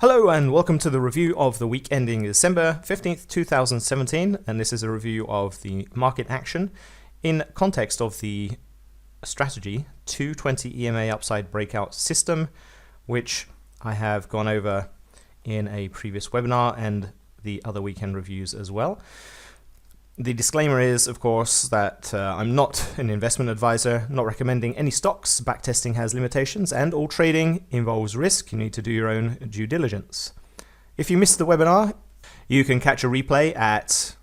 Hello and welcome to the review of the week ending December 15th, 2017, and this is a review of the market action in context of the strategy 220 EMA Upside Breakout system, which I have gone over in a previous webinar and the other weekend reviews as well. The disclaimer is, of course, that I'm not an investment advisor, not recommending any stocks, backtesting has limitations, and all trading involves risk. You need to do your own due diligence. If you missed the webinar, you can catch a replay at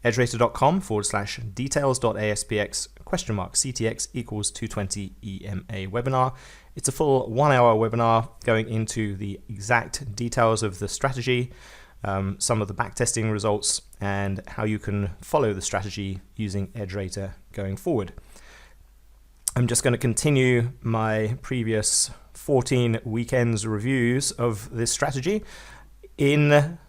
edgerator.com/details.aspx CTX equals 220 EMA webinar. It's a full 1 hour webinar going into the exact details of the strategy, some of the backtesting results, and how you can follow the strategy using EdgeRater going forward. I'm just going to continue my previous 14 weekends reviews of this strategy in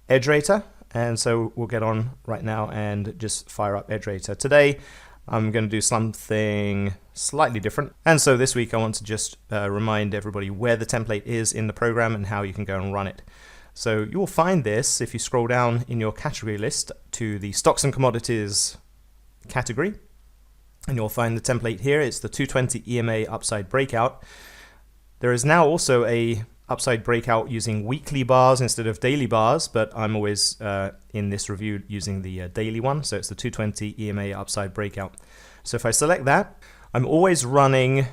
EdgeRater, and so we'll get on right now and just fire up EdgeRater. Today I'm going to do something slightly different, and so this week I want to just remind everybody where the template is in the program and how you can go and run it. So you will find this if you scroll down in your category list to the stocks and commodities category, and you'll find the template here. It's the 220 EMA Upside Breakout. There is now also a Upside Breakout using weekly bars instead of daily bars, but I'm always in this review using the daily one, so it's the 220 EMA Upside Breakout. So if I select that, I'm always running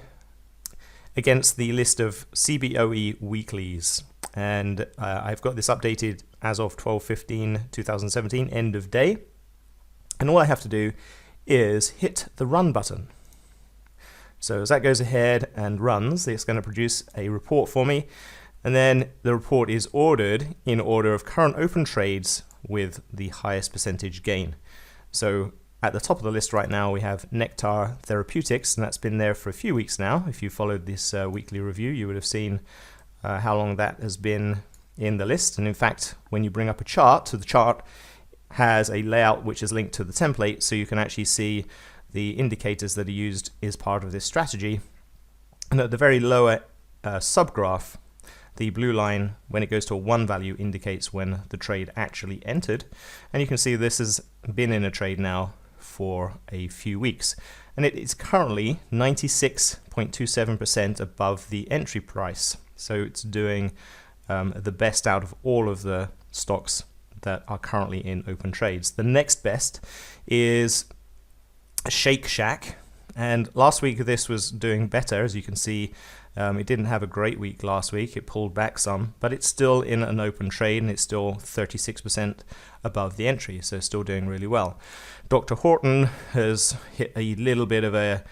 against the list of CBOE weeklies. And I've got this updated as of 12/15/2017, end of day. And all I have to do is hit the run button. So as that goes ahead and runs, it's going to produce a report for me. And then the report is ordered in order of current open trades with the highest percentage gain. So at the top of the list right now, we have Nectar Therapeutics, and that's been there for a few weeks now. If you followed this weekly review, you would have seen how long that has been in the list. And in fact, when you bring up a chart, so the chart has a layout which is linked to the template, so you can actually see the indicators that are used as part of this strategy. And at the very lower subgraph, the blue line, when it goes to a 1 value, indicates when the trade actually entered. And you can see this has been in a trade now for a few weeks. And it is currently 96.27% above the entry price. So it's doing the best out of all of the stocks that are currently in open trades. The next best is Shake Shack, and last week this was doing better. As you can see, it didn't have a great week last week. It pulled back some, but it's still in an open trade and it's still 36% above the entry, so still doing really well. Dr. Horton has hit a little bit of a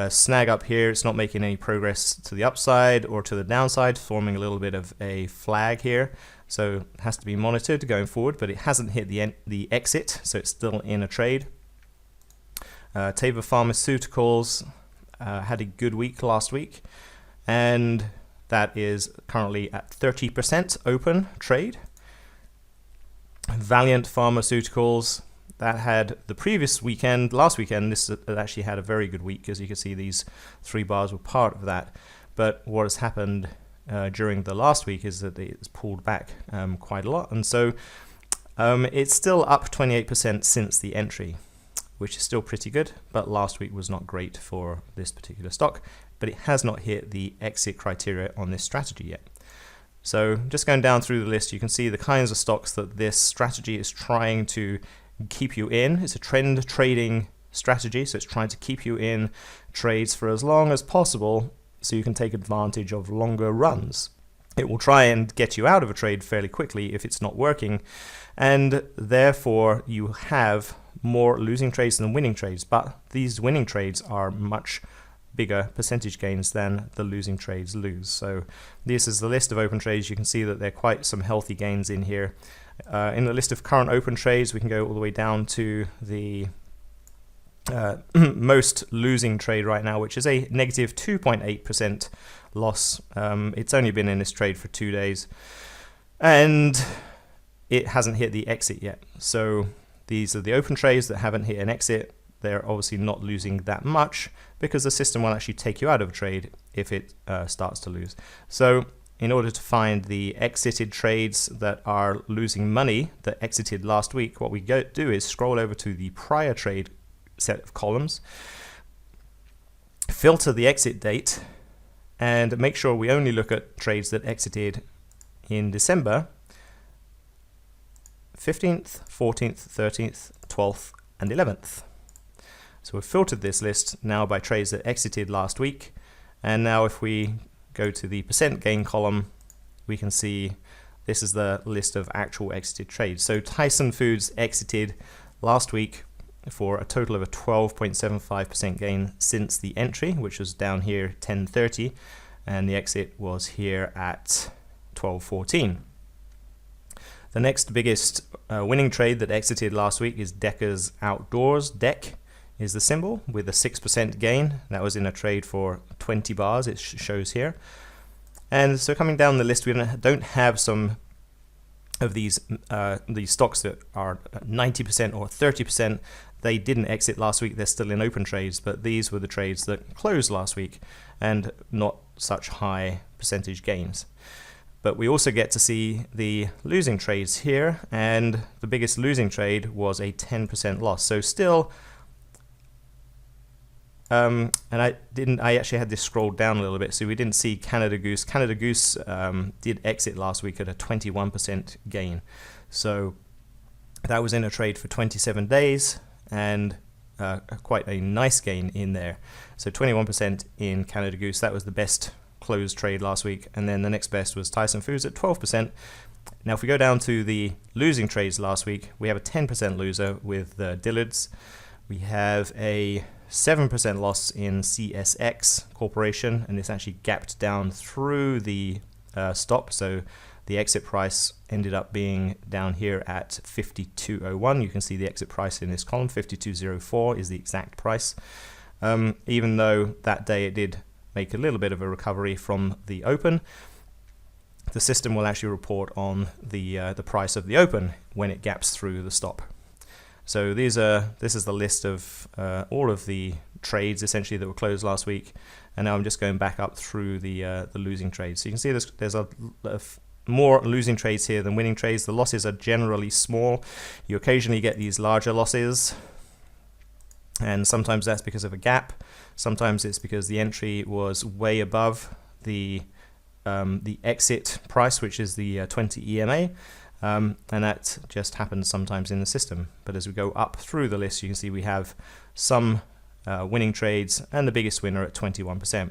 snag up here. It's not making any progress to the upside or to the downside, forming a little bit of a flag here, so it has to be monitored going forward, but it hasn't hit the exit, so it's still in a trade. Teva Pharmaceuticals had a good week last week, and that is currently at 30% open trade. Valiant Pharmaceuticals, that had the previous weekend, last weekend, this actually had a very good week. As you can see, these 3 bars were part of that. But what has happened during the last week is that it's pulled back quite a lot. And so it's still up 28% since the entry, which is still pretty good. But last week was not great for this particular stock. But it has not hit the exit criteria on this strategy yet. So just going down through the list, you can see the kinds of stocks that this strategy is trying to keep you in. It's a trend trading strategy, so it's trying to keep you in trades for as long as possible so you can take advantage of longer runs. It will try and get you out of a trade fairly quickly if it's not working, and therefore you have more losing trades than winning trades, but these winning trades are much bigger percentage gains than the losing trades lose. So this is the list of open trades. You can see that there are quite some healthy gains in here. In the list of current open trades, we can go all the way down to the most losing trade right now, which is a negative 2.8% loss. It's only been in this trade for 2 days, and it hasn't hit the exit yet. So these are the open trades that haven't hit an exit. They're obviously not losing that much because the system will actually take you out of a trade if it starts to lose. So in order to find the exited trades that are losing money that exited last week, what we do is scroll over to the prior trade set of columns, filter the exit date, and make sure we only look at trades that exited in December 15th, 14th, 13th, 12th, and 11th. So we've filtered this list now by trades that exited last week, and now if we go to the percent gain column, we can see this is the list of actual exited trades. So Tyson Foods exited last week for a total of a 12.75% gain since the entry, which was down here 10.30, and the exit was here at 12.14. The next biggest winning trade that exited last week is Decker's Outdoors. Deck is the symbol with a 6% gain. That was in a trade for 20 bars, it shows here. And so coming down the list, we don't have some of these stocks that are 90% or 30%. They didn't exit last week, they're still in open trades, but these were the trades that closed last week and not such high percentage gains. But we also get to see the losing trades here, and the biggest losing trade was a 10% loss. So still, and I actually had this scrolled down a little bit, so we didn't see Canada Goose. Canada Goose did exit last week at a 21% gain. So that was in a trade for 27 days, and quite a nice gain in there. So 21% in Canada Goose, that was the best closed trade last week, and then the next best was Tyson Foods at 12%. Now if we go down to the losing trades last week, we have a 10% loser with Dillard's. We have a 7% loss in CSX Corporation, and this actually gapped down through the stop, so the exit price ended up being down here at 52.01. You can see the exit price in this column. 52.04 is the exact price, even though that day it did make a little bit of a recovery from the open. The system will actually report on the price of the open when it gaps through the stop. So this is the list of all of the trades essentially that were closed last week, and now I'm just going back up through the losing trades. So you can see there's more losing trades here than winning trades. The losses are generally small. You occasionally get these larger losses, and sometimes that's because of a gap. Sometimes it's because the entry was way above the exit price, which is the 20 EMA, and that just happens sometimes in the system. But as we go up through the list, you can see we have some winning trades, and the biggest winner at 21%.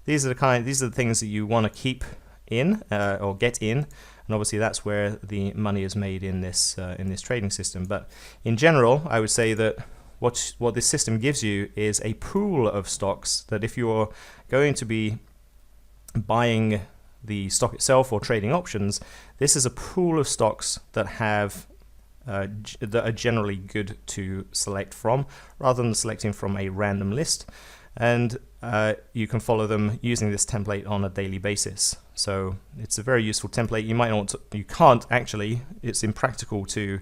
These are the things that you want to keep in or get in, and obviously that's where the money is made in this trading system. But in general, I would say that what this system gives you is a pool of stocks that if you're going to be buying the stock itself or trading options, this is a pool of stocks that have that are generally good to select from, rather than selecting from a random list. And you can follow them using this template on a daily basis. So it's a very useful template. You can't actually, it's impractical to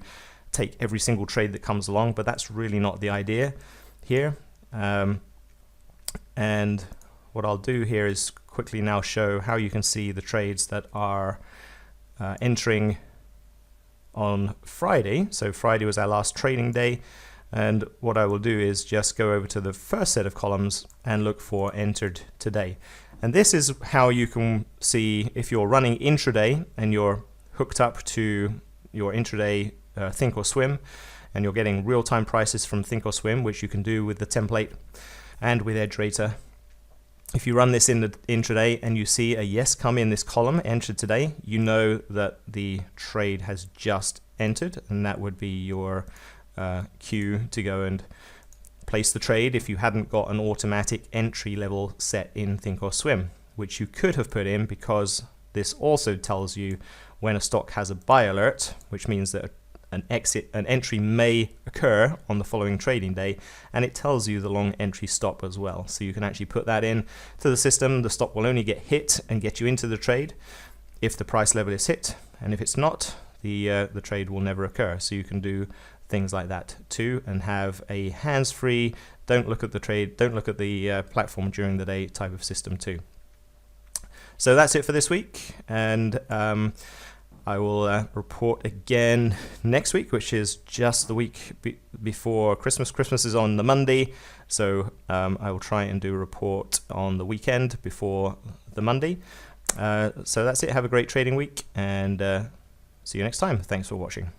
take every single trade that comes along, but that's really not the idea here. And what I'll do here is quickly now show how you can see the trades that are entering on Friday. So Friday was our last trading day, and what I will do is just go over to the first set of columns and look for entered today. And this is how you can see if you're running intraday and you're hooked up to your intraday Thinkorswim, and you're getting real-time prices from Thinkorswim, which you can do with the template and with EdgeRater. If you run this in the intraday and you see a yes come in this column, entered today, you know that the trade has just entered, and that would be your cue to go and place the trade if you hadn't got an automatic entry level set in Thinkorswim, which you could have put in, because this also tells you when a stock has a buy alert, which means that an entry may occur on the following trading day, and it tells you the long entry stop as well. So you can actually put that in to the system. The stop will only get hit and get you into the trade if the price level is hit, and if it's not, the trade will never occur. So you can do things like that too, and have a hands-free, don't look at the trade, don't look at the platform during the day type of system too. So that's it for this week, and I will report again next week, which is just the week before Christmas. Christmas is on the Monday, so I will try and do a report on the weekend before the Monday. So that's it. Have a great trading week, and see you next time. Thanks for watching.